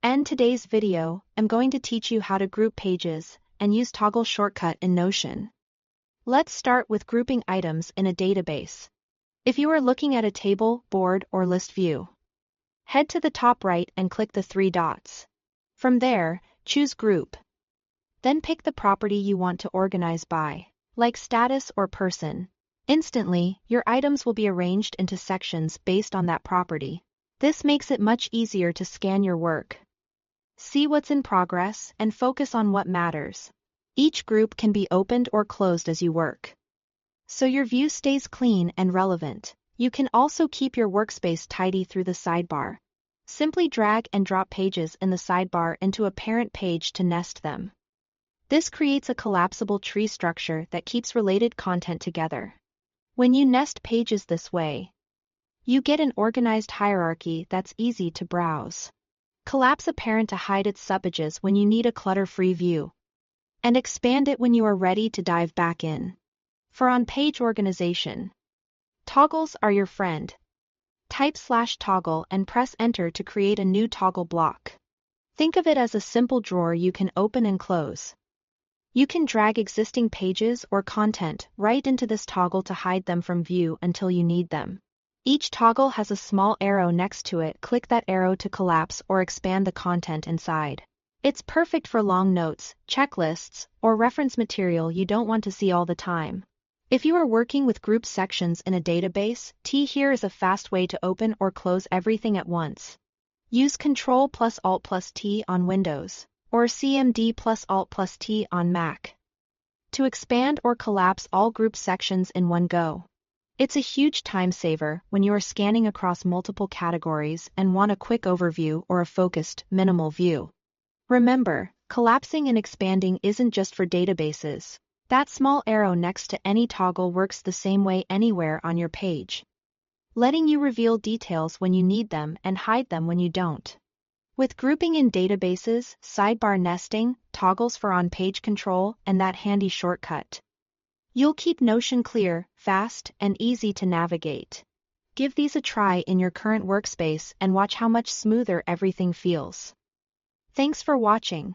In today's video, I'm going to teach you how to group pages and use toggle shortcut in Notion. Let's start with grouping items in a database. If you are looking at a table, board, or list view, head to the top right and click the three dots. From there, choose Group. Then pick the property you want to organize by, like status or person. Instantly, your items will be arranged into sections based on that property. This makes it much easier to scan your work, see what's in progress, and focus on what matters. Each group can be opened or closed as you work, so your view stays clean and relevant. You can also keep your workspace tidy through the sidebar. Simply drag and drop pages in the sidebar into a parent page to nest them. This creates a collapsible tree structure that keeps related content together. When you nest pages this way, you get an organized hierarchy that's easy to browse. Collapse a parent to hide its subpages when you need a clutter-free view, and expand it when you are ready to dive back in. For on-page organization, toggles are your friend. Type /toggle and press Enter to create a new toggle block. Think of it as a simple drawer you can open and close. You can drag existing pages or content right into this toggle to hide them from view until you need them. Each toggle has a small arrow next to it. Click that arrow to collapse or expand the content inside. It's perfect for long notes, checklists, or reference material you don't want to see all the time. If you are working with group sections in a database, here is a fast way to open or close everything at once. Use Ctrl+Alt+T on Windows, or CMD+Alt+T on Mac, to expand or collapse all group sections in one go. It's a huge time saver when you are scanning across multiple categories and want a quick overview or a focused, minimal view. Remember, collapsing and expanding isn't just for databases. That small arrow next to any toggle works the same way anywhere on your page, letting you reveal details when you need them and hide them when you don't. With grouping in databases, sidebar nesting, toggles for on-page control, and that handy shortcut, you'll keep Notion clear, fast, and easy to navigate. Give these a try in your current workspace and watch how much smoother everything feels. Thanks for watching.